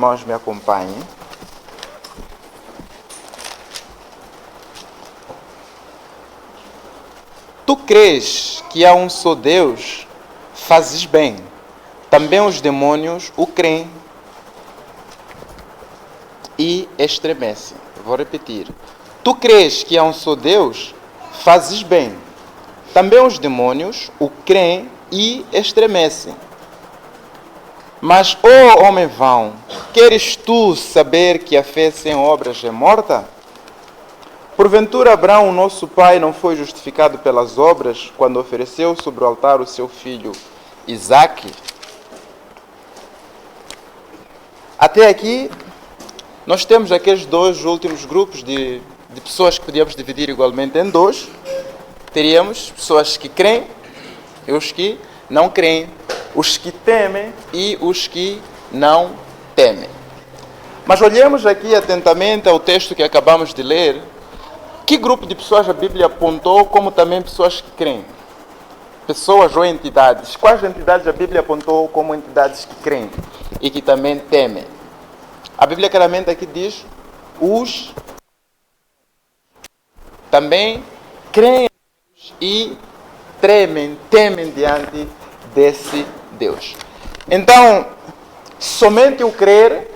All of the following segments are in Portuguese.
Irmãos, me acompanhem. Tu crês que há um só Deus? Fazes bem. Também os demônios o creem e estremecem. Vou repetir. Tu crês que há um só Deus? Fazes bem. Também os demônios o creem e estremecem. Mas, ó homem vão, queres tu saber que a fé sem obras é morta? Porventura Abraão, nosso pai, não foi justificado pelas obras quando ofereceu sobre o altar o seu filho Isaque? Até aqui, nós temos aqueles dois últimos grupos de pessoas que podíamos dividir igualmente em dois. Teríamos pessoas que creem e os que não creem. Os que temem e os que não temem. Mas olhemos aqui atentamente ao texto que acabamos de ler. Que grupo de pessoas a Bíblia apontou como também pessoas que creem? Pessoas ou entidades? Quais entidades a Bíblia apontou como entidades que creem e que também temem? A Bíblia claramente aqui diz: os também creem e temem diante desse Deus. Então, somente o crer,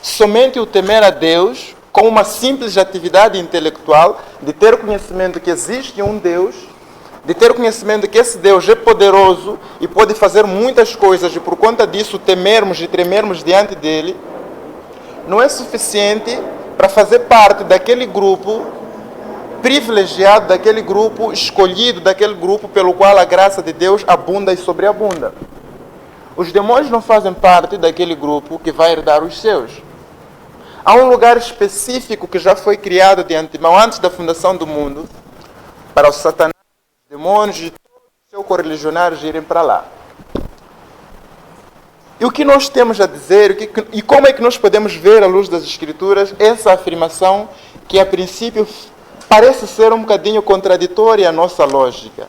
somente o temer a Deus, com uma simples atividade intelectual, de ter conhecimento que existe um Deus, de ter conhecimento que esse Deus é poderoso e pode fazer muitas coisas, e por conta disso temermos e tremermos diante dele, não é suficiente para fazer parte daquele grupo privilegiado, daquele grupo escolhido, daquele grupo pelo qual a graça de Deus abunda e sobreabunda. Os demônios não fazem parte daquele grupo que vai herdar os seus. Há um lugar específico que já foi criado de antemão, antes da fundação do mundo, para os satanás, os demônios e todos os seus correligionários irem para lá. E o que nós temos a dizer, e como é que nós podemos ver, à luz das Escrituras, essa afirmação que a princípio parece ser um bocadinho contraditória à nossa lógica.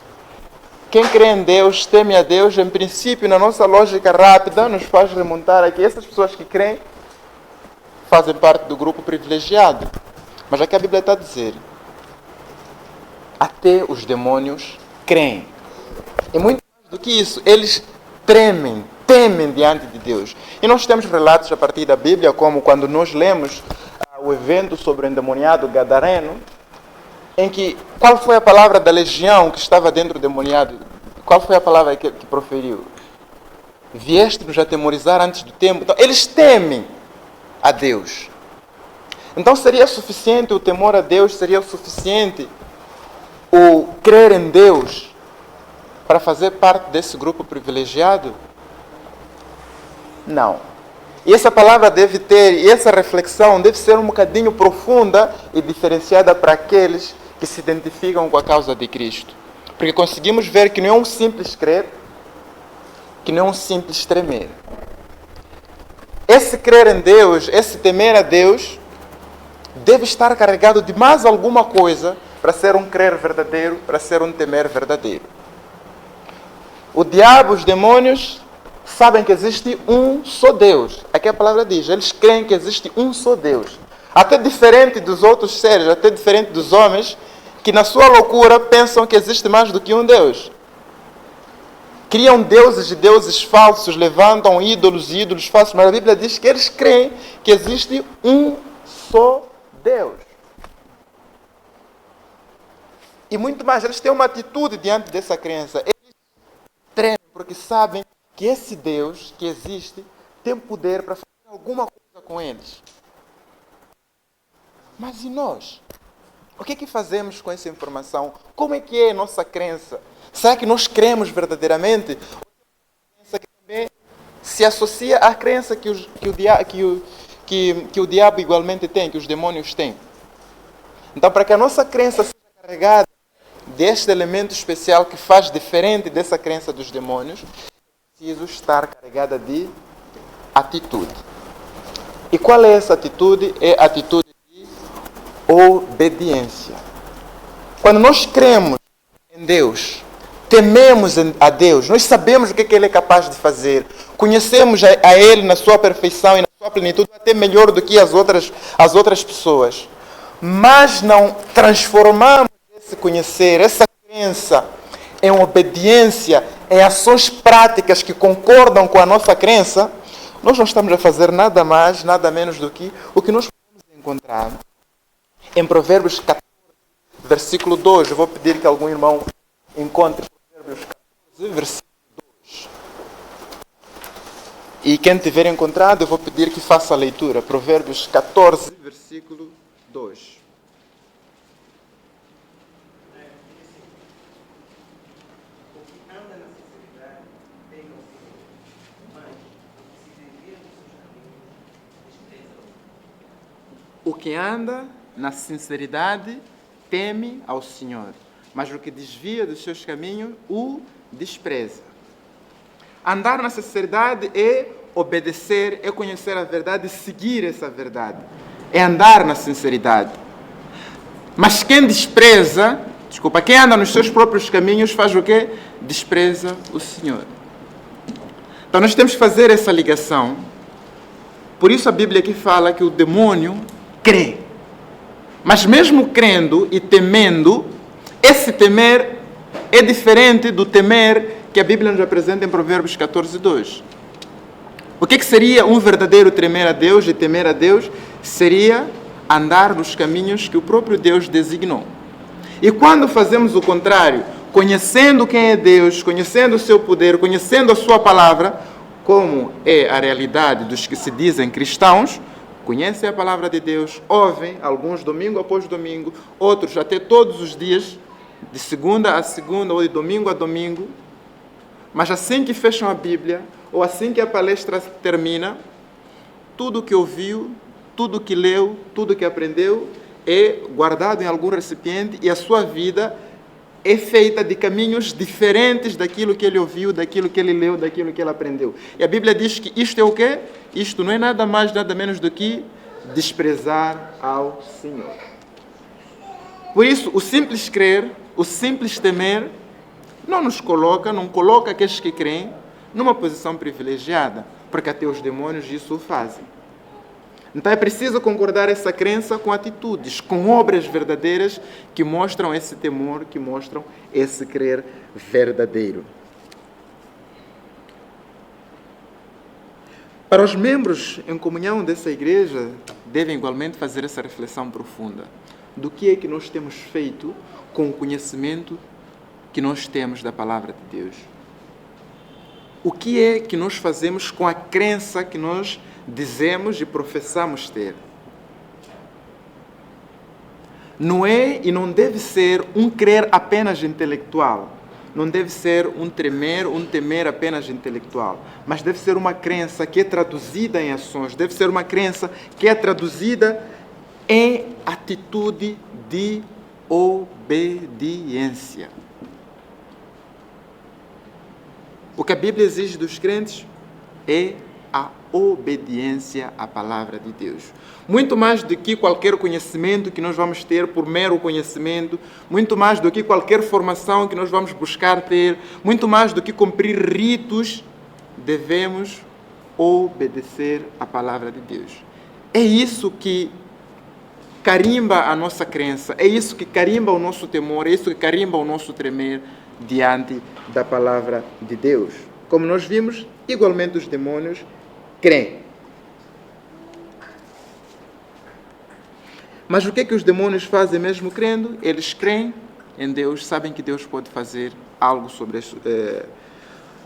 Quem crê em Deus, teme a Deus, em princípio, na nossa lógica rápida, nos faz remontar aqui. Essas pessoas que creem fazem parte do grupo privilegiado. Mas aqui a Bíblia está a dizer: até os demônios creem. E muito mais do que isso, eles temem diante de Deus. E nós temos relatos a partir da Bíblia, como quando nós lemos o evento sobre o endemoniado gadareno, em que, qual foi a palavra da legião que estava dentro do demoniado? Qual foi a palavra que proferiu? Vieste-nos atemorizar antes do tempo. Então, eles temem a Deus. Então, seria suficiente o temor a Deus, seria suficiente o crer em Deus para fazer parte desse grupo privilegiado? Não. E essa palavra deve ter, e essa reflexão deve ser um bocadinho profunda e diferenciada para aqueles que se identificam com a causa de Cristo. Porque conseguimos ver que não é um simples crer, que não é um simples tremer. Esse crer em Deus, esse temer a Deus, deve estar carregado de mais alguma coisa para ser um crer verdadeiro, para ser um temer verdadeiro. O diabo, os demônios, sabem que existe um só Deus. Aqui a palavra diz, eles creem que existe um só Deus. Até diferente dos outros seres, até diferente dos homens, que na sua loucura pensam que existe mais do que um Deus. Criam deuses e deuses falsos, levantam ídolos e ídolos falsos, mas a Bíblia diz que eles creem que existe um só Deus. E muito mais, eles têm uma atitude diante dessa crença. Eles tremem porque sabem que esse Deus que existe tem poder para fazer alguma coisa com eles. Mas e nós? O que é que fazemos com essa informação? Como é que é a nossa crença? Será que nós cremos verdadeiramente? Ou é uma crença que também se associa à crença que o diabo igualmente tem, que os demônios têm? Então, para que a nossa crença seja carregada deste elemento especial que faz diferente dessa crença dos demônios, é preciso estar carregada de atitude. E qual é essa atitude? É a atitude obediência. Quando nós cremos em Deus, tememos a Deus, nós sabemos o que Ele é capaz de fazer, conhecemos a Ele na sua perfeição e na sua plenitude, até melhor do que as outras pessoas, mas não transformamos esse conhecer, essa crença, em obediência, em ações práticas que concordam com a nossa crença, nós não estamos a fazer nada mais, nada menos do que o que nós podemos encontrar em Provérbios 14, versículo 2. Eu vou pedir que algum irmão encontre Provérbios 14, versículo 2. E quem tiver encontrado, eu vou pedir que faça a leitura. Provérbios 14, versículo 2. O que anda na sinceridade teme ao Senhor, mas o que desvia dos seus caminhos o despreza. Andar na sinceridade é obedecer, é conhecer a verdade e seguir essa verdade. É andar na sinceridade. Mas quem quem anda nos seus próprios caminhos faz o quê? Despreza o Senhor. Então nós temos que fazer essa ligação. Por isso a Bíblia aqui fala que o demônio crê. Mas mesmo crendo e temendo, esse temer é diferente do temer que a Bíblia nos apresenta em Provérbios 14, 2. O que seria um verdadeiro temer a Deus e temer a Deus? Seria andar nos caminhos que o próprio Deus designou. E quando fazemos o contrário, conhecendo quem é Deus, conhecendo o seu poder, conhecendo a sua palavra, como é a realidade dos que se dizem cristãos, conhecem a palavra de Deus, ouvem, alguns domingo após domingo, outros até todos os dias, de segunda a segunda ou de domingo a domingo, mas assim que fecham a Bíblia, ou assim que a palestra termina, tudo que ouviu, tudo que leu, tudo que aprendeu, é guardado em algum recipiente e a sua vida é feita de caminhos diferentes daquilo que ele ouviu, daquilo que ele leu, daquilo que ele aprendeu. E a Bíblia diz que isto é o quê? Isto não é nada mais, nada menos do que desprezar ao Senhor. Por isso, o simples crer, o simples temer, não coloca aqueles que creem numa posição privilegiada, porque até os demônios isso o fazem. Então é preciso concordar essa crença com atitudes, com obras verdadeiras que mostram esse temor, que mostram esse crer verdadeiro. Para os membros em comunhão dessa igreja, devem igualmente fazer essa reflexão profunda. Do que é que nós temos feito com o conhecimento que nós temos da palavra de Deus? O que é que nós fazemos com a crença que nós dizemos e professamos ter? Não é e não deve ser um crer apenas intelectual. Não deve ser um temer apenas intelectual. Mas deve ser uma crença que é traduzida em ações. Deve ser uma crença que é traduzida em atitude de obediência. O que a Bíblia exige dos crentes é a obediência à palavra de Deus. Muito mais do que qualquer conhecimento que nós vamos ter por mero conhecimento, muito mais do que qualquer formação que nós vamos buscar ter, muito mais do que cumprir ritos, devemos obedecer à palavra de Deus. É isso que carimba a nossa crença, é isso que carimba o nosso temor, é isso que carimba o nosso tremer diante da palavra de Deus. Como nós vimos, igualmente os demônios creem. Mas o que é que os demônios fazem mesmo crendo? Eles creem em Deus, sabem que Deus pode fazer algo sobre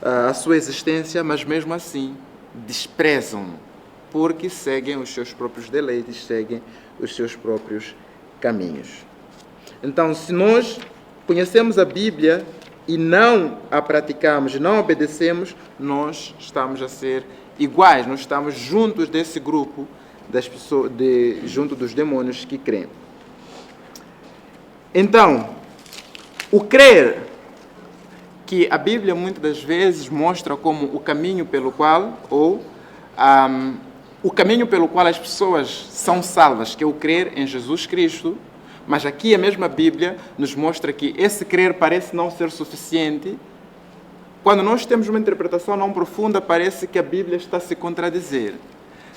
a sua existência, mas mesmo assim desprezam-no, porque seguem os seus próprios deleites, seguem os seus próprios caminhos. Então, se nós conhecemos a Bíblia e não a praticamos, não obedecemos, nós estamos a ser iguais, nós estamos juntos desse grupo das pessoas, junto dos demônios que creem. Então, o crer, que a Bíblia muitas das vezes mostra como o caminho pelo qual, o caminho pelo qual as pessoas são salvas, que é o crer em Jesus Cristo, Mas aqui a mesma Bíblia nos mostra que esse crer parece não ser suficiente. Quando nós temos uma interpretação não profunda, parece que a Bíblia está a se contradizer.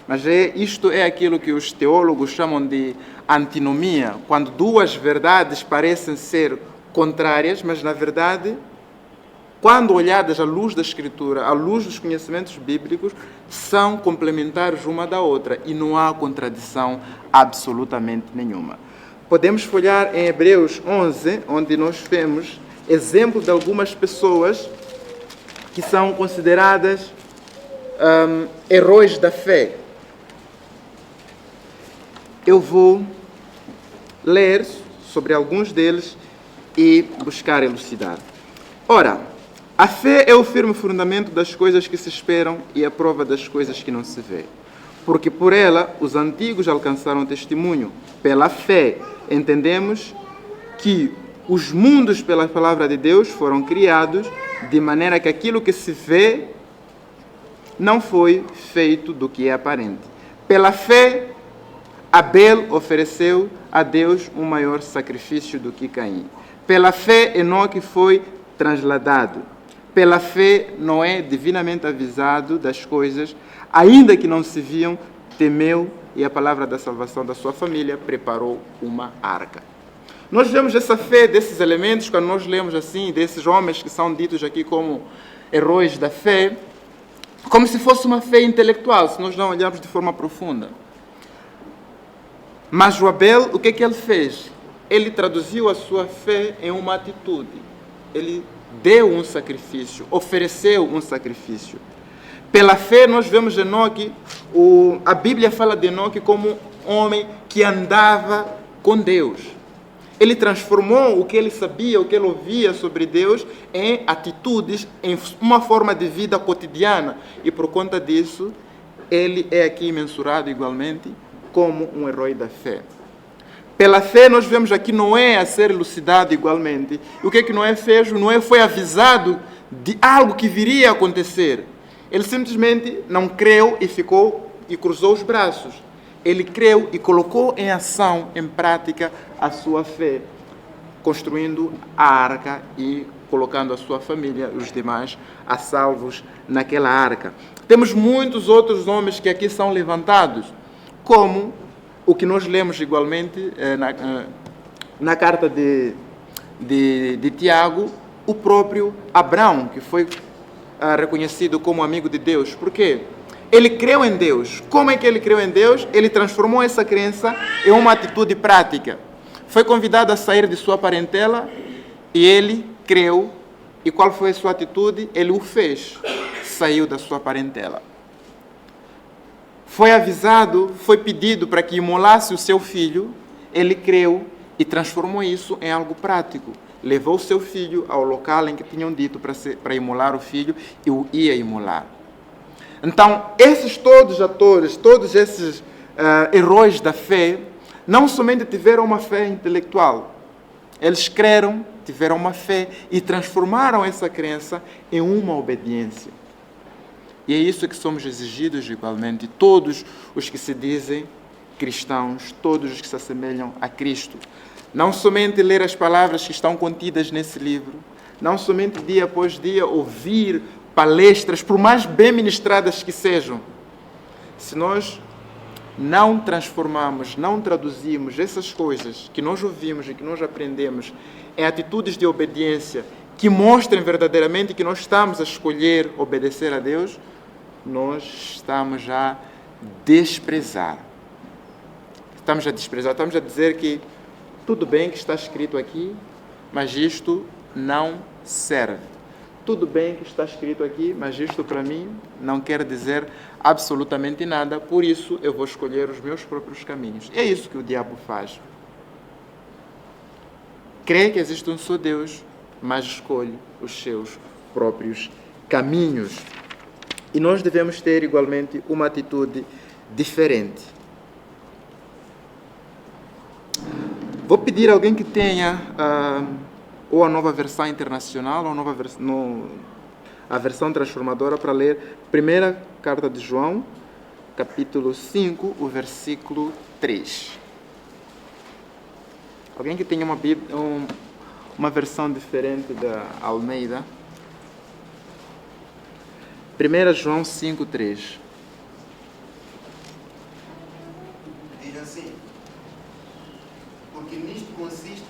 Mas isto é aquilo que os teólogos chamam de antinomia, quando duas verdades parecem ser contrárias, mas na verdade, quando olhadas à luz da Escritura, à luz dos conhecimentos bíblicos, são complementares uma da outra e não há contradição absolutamente nenhuma. Podemos folhear em Hebreus 11, onde nós vemos exemplo de algumas pessoas que são consideradas heróis da fé. Eu vou ler sobre alguns deles e buscar elucidar. Ora, a fé é o firme fundamento das coisas que se esperam e a prova das coisas que não se vê. Porque por ela os antigos alcançaram testemunho. Pela fé entendemos que os mundos pela palavra de Deus foram criados, de maneira que aquilo que se vê não foi feito do que é aparente. Pela fé, Abel ofereceu a Deus um maior sacrifício do que Caim. Pela fé, Enoque foi transladado. Pela fé, Noé, divinamente avisado das coisas, ainda que não se viam, temeu e a palavra da salvação da sua família preparou uma arca. Nós vemos essa fé desses elementos, quando nós lemos assim, desses homens que são ditos aqui como heróis da fé, como se fosse uma fé intelectual, se nós não olharmos de forma profunda. Mas o Abel, o que é que ele fez? Ele traduziu a sua fé em uma atitude. Ele deu um sacrifício, ofereceu um sacrifício. Pela fé, nós vemos Enoque, a Bíblia fala de Enoque como um homem que andava com Deus. Ele transformou o que ele sabia, o que ele ouvia sobre Deus, em atitudes, em uma forma de vida cotidiana. E por conta disso, ele é aqui mensurado igualmente como um herói da fé. Pela fé, nós vemos aqui Noé a ser elucidado igualmente. E o que é que Noé fez? Noé foi avisado de algo que viria a acontecer. Ele simplesmente não creu e ficou e cruzou os braços. Ele creu e colocou em ação, em prática, a sua fé, construindo a arca e colocando a sua família, os demais, a salvos naquela arca. Temos muitos outros homens que aqui são levantados, como o que nós lemos igualmente na carta de Tiago, o próprio Abraão, que foi reconhecido como amigo de Deus. Por quê? Ele creu em Deus. Como é que ele creu em Deus? Ele transformou essa crença em uma atitude prática. Foi convidado a sair de sua parentela e ele creu. E qual foi a sua atitude? Ele o fez. Saiu da sua parentela. Foi avisado, foi pedido para que imolasse o seu filho. Ele creu e transformou isso em algo prático. Levou o seu filho ao local em que tinham dito para imolar o filho e o ia imolar. Então, esses todos atores, todos esses heróis da fé, não somente tiveram uma fé intelectual, eles creram, tiveram uma fé e transformaram essa crença em uma obediência. E é isso que somos exigidos igualmente, todos os que se dizem cristãos, todos os que se assemelham a Cristo. Não somente ler as palavras que estão contidas nesse livro, não somente dia após dia ouvir palestras, por mais bem ministradas que sejam. Se nós não transformamos, não traduzimos essas coisas que nós ouvimos e que nós aprendemos em atitudes de obediência que mostrem verdadeiramente que nós estamos a escolher obedecer a Deus, nós estamos a desprezar. Estamos a desprezar, estamos a dizer que tudo bem que está escrito aqui, mas isto não serve. Tudo bem que está escrito aqui, mas isto para mim não quer dizer absolutamente nada, por isso eu vou escolher os meus próprios caminhos. É isso que o diabo faz. Crê que existe um só Deus, mas escolhe os seus próprios caminhos. E nós devemos ter igualmente uma atitude diferente. Vou pedir a alguém que tenha ou a nova versão internacional, ou a versão transformadora, para ler primeira carta de João, capítulo 5, o versículo 3. Alguém que tenha uma Bíblia, uma versão diferente da Almeida. 1 João 5:3. Diz assim: porque nisto consiste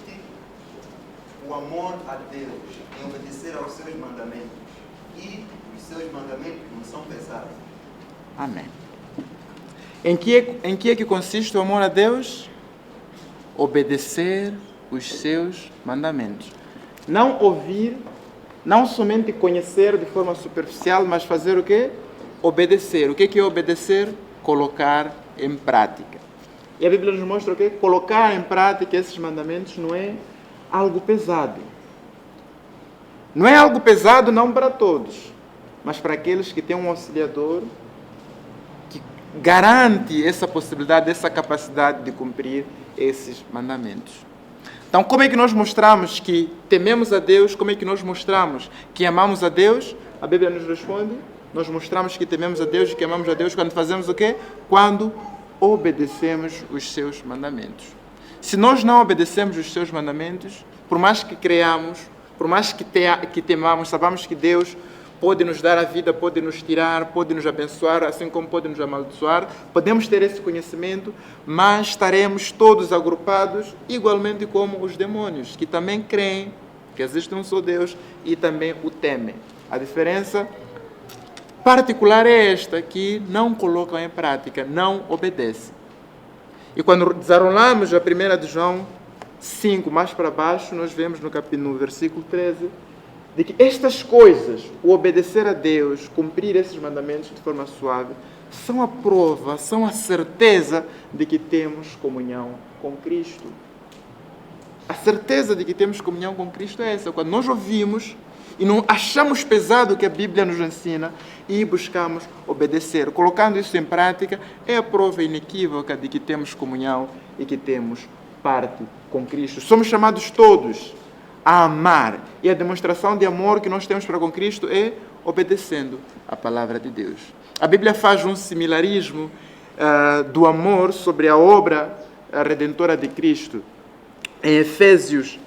o amor a Deus, em obedecer aos seus mandamentos. E os seus mandamentos não são pesados. Amém. Em que é que consiste o amor a Deus? Obedecer os seus mandamentos. Não ouvir, não somente conhecer de forma superficial, mas fazer o quê? Obedecer. O que é obedecer? Colocar em prática. E a Bíblia nos mostra o quê? Colocar em prática esses mandamentos não é algo pesado. Não é algo pesado não para todos, mas para aqueles que têm um auxiliador que garante essa possibilidade, essa capacidade de cumprir esses mandamentos. Então, como é que nós mostramos que tememos a Deus? Como é que nós mostramos que amamos a Deus? A Bíblia nos responde: nós mostramos que tememos a Deus e que amamos a Deus quando fazemos o quê? Quando obedecemos os seus mandamentos. Se nós não obedecemos os seus mandamentos, por mais que creamos, por mais que temamos, sabemos que Deus pode nos dar a vida, pode nos tirar, pode nos abençoar, assim como pode nos amaldiçoar. Podemos ter esse conhecimento, mas estaremos todos agrupados igualmente como os demônios, que também creem que existe um só Deus e também o temem. A diferença particular é esta, que não colocam em prática, não obedecem. E quando desarrolamos a 1 de João 5, mais para baixo, nós vemos no versículo 13, de que estas coisas, o obedecer a Deus, cumprir esses mandamentos de forma suave, são a prova, são a certeza de que temos comunhão com Cristo. A certeza de que temos comunhão com Cristo é essa. Quando nós ouvimos e não achamos pesado o que a Bíblia nos ensina e buscamos obedecer, colocando isso em prática, é a prova inequívoca de que temos comunhão e que temos parte com Cristo. Somos chamados todos a amar. E a demonstração de amor que nós temos para com Cristo é obedecendo a palavra de Deus. A Bíblia faz um similarismo do amor sobre a obra redentora de Cristo. Em Efésios,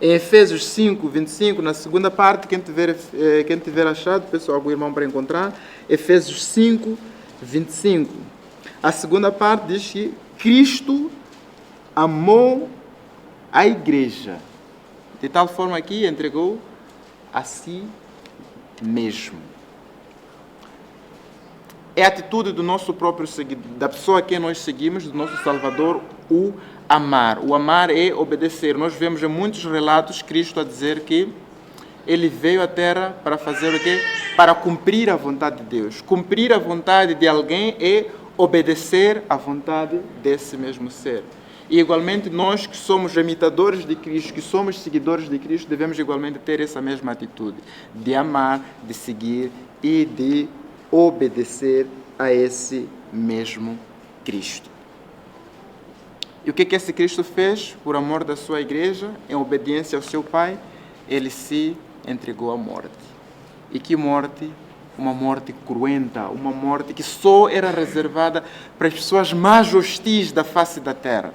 em Efésios 5, 25, na segunda parte, quem tiver achado, pessoal, algum irmão para encontrar, Efésios 5, 25. A segunda parte diz que Cristo amou a igreja, de tal forma que entregou a si mesmo. É a atitude do nosso próprio seguidor, da pessoa a quem nós seguimos, do nosso Salvador, o amar. O amar é obedecer. Nós vemos em muitos relatos Cristo a dizer que Ele veio à Terra para fazer o quê? Para cumprir a vontade de Deus. Cumprir a vontade de alguém é obedecer à vontade desse mesmo ser. E igualmente nós que somos imitadores de Cristo, que somos seguidores de Cristo, devemos igualmente ter essa mesma atitude de amar, de seguir e de obedecer a esse mesmo Cristo. E o que esse Cristo fez por amor da sua igreja, em obediência ao seu Pai? Ele se entregou à morte. E que morte? Uma morte cruenta, uma morte que só era reservada para as pessoas mais hostis da face da terra.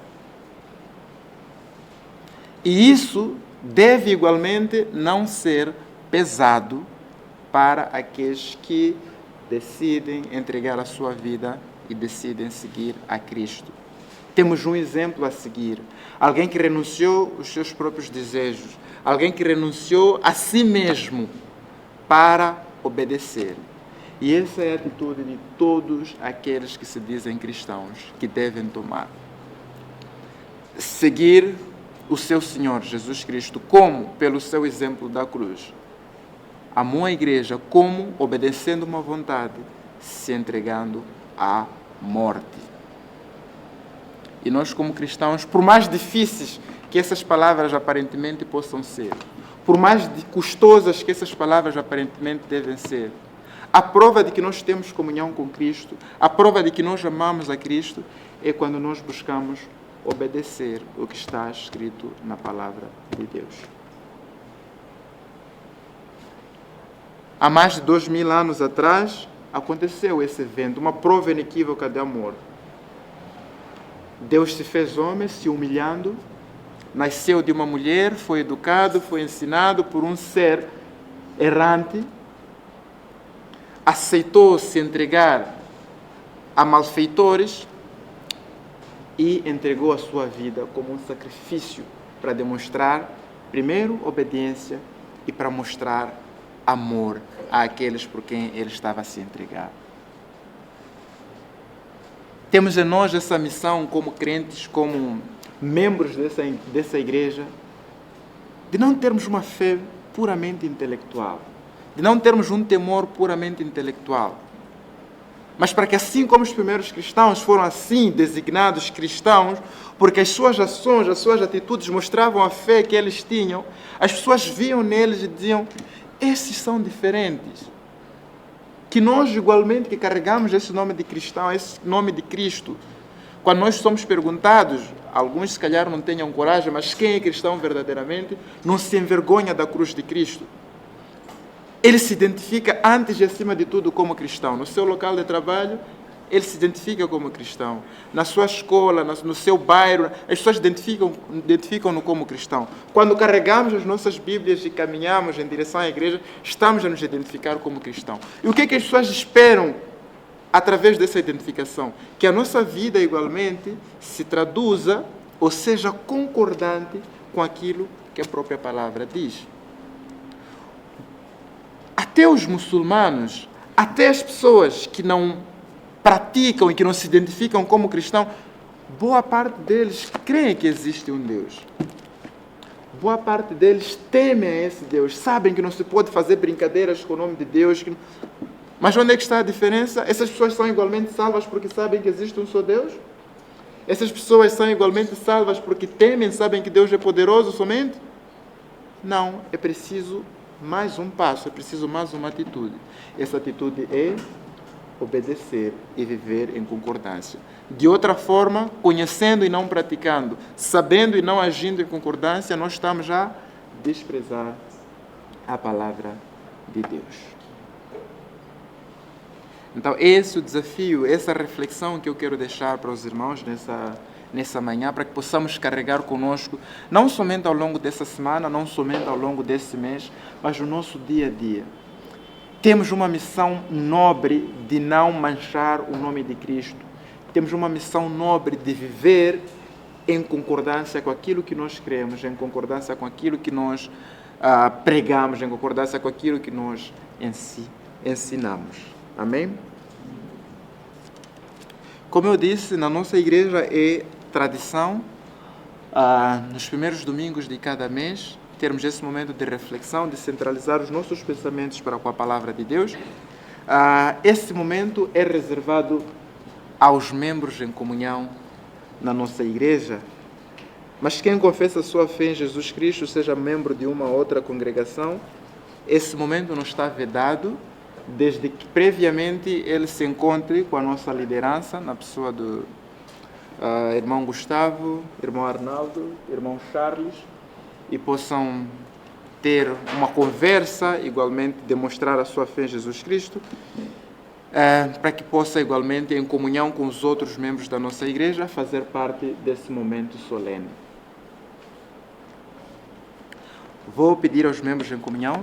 E isso deve igualmente não ser pesado para aqueles que decidem entregar a sua vida e decidem seguir a Cristo. Temos um exemplo a seguir. Alguém que renunciou aos seus próprios desejos. Alguém que renunciou a si mesmo para obedecer. E essa é a atitude de todos aqueles que se dizem cristãos, que devem tomar. Seguir o seu Senhor Jesus Cristo, como? Pelo seu exemplo da cruz. Amou a igreja como? Obedecendo uma vontade, se entregando à morte. E nós, como cristãos, por mais difíceis que essas palavras aparentemente possam ser, por mais custosas que essas palavras aparentemente devem ser, a prova de que nós temos comunhão com Cristo, a prova de que nós amamos a Cristo, é quando nós buscamos obedecer o que está escrito na palavra de Deus. Há mais de 2000 anos atrás, aconteceu esse evento, uma prova inequívoca de amor. Deus se fez homem, se humilhando, nasceu de uma mulher, foi educado, foi ensinado por um ser errante, aceitou se entregar a malfeitores e entregou a sua vida como um sacrifício para demonstrar, primeiro, obediência e para mostrar amor àqueles por quem ele estava a se entregar. Temos em nós essa missão como crentes, como membros dessa igreja, de não termos uma fé puramente intelectual, de não termos um temor puramente intelectual, mas para que assim como os primeiros cristãos foram assim designados cristãos, porque as suas ações, as suas atitudes mostravam a fé que eles tinham, as pessoas viam neles e diziam, esses são diferentes. Que nós igualmente que carregamos esse nome de cristão, esse nome de Cristo, quando nós somos perguntados, alguns se calhar não tenham coragem, mas quem é cristão verdadeiramente não se envergonha da cruz de Cristo. Ele se identifica antes e acima de tudo como cristão. No seu local de trabalho, ele se identifica como cristão. Na sua escola, no seu bairro, as pessoas identificam-no como cristão. Quando carregamos as nossas Bíblias e caminhamos em direção à igreja, estamos a nos identificar como cristão. E o que é que as pessoas esperam através dessa identificação? Que a nossa vida igualmente se traduza ou seja concordante com aquilo que a própria palavra diz. Até os muçulmanos, até as pessoas que não praticam e que não se identificam como cristão, boa parte deles creem que existe um Deus. Boa parte deles temem a esse Deus, sabem que não se pode fazer brincadeiras com o nome de Deus. Mas onde é que está a diferença? Essas pessoas são igualmente salvas porque sabem que existe um só Deus? Essas pessoas são igualmente salvas porque temem, sabem que Deus é poderoso somente? Não, é preciso mais um passo, é preciso mais uma atitude. Essa atitude é obedecer e viver em concordância. De outra forma, conhecendo e não praticando, sabendo e não agindo em concordância, nós estamos a desprezar a palavra de Deus. Então, esse é o desafio, essa reflexão que eu quero deixar para os irmãos nessa manhã, para que possamos carregar conosco, não somente ao longo dessa semana, não somente ao longo desse mês, mas no nosso dia a dia. Temos uma missão nobre de não manchar o nome de Cristo. Temos uma missão nobre de viver em concordância com aquilo que nós cremos, em concordância com aquilo que nós pregamos, em concordância com aquilo que nós ensinamos. Amém? Como eu disse, na nossa igreja é tradição, nos primeiros domingos de cada mês, termos esse momento de reflexão, de centralizar os nossos pensamentos para com a palavra de Deus. Esse momento é reservado aos membros em comunhão na nossa igreja, mas quem confessa a sua fé em Jesus Cristo, seja membro de uma ou outra congregação, esse momento não está vedado, desde que previamente ele se encontre com a nossa liderança, na pessoa do irmão Gustavo, irmão Arnaldo, irmão Charles, e possam ter uma conversa, igualmente demonstrar a sua fé em Jesus Cristo, para que possa igualmente, em comunhão com os outros membros da nossa igreja, fazer parte desse momento solene. Vou pedir aos membros em comunhão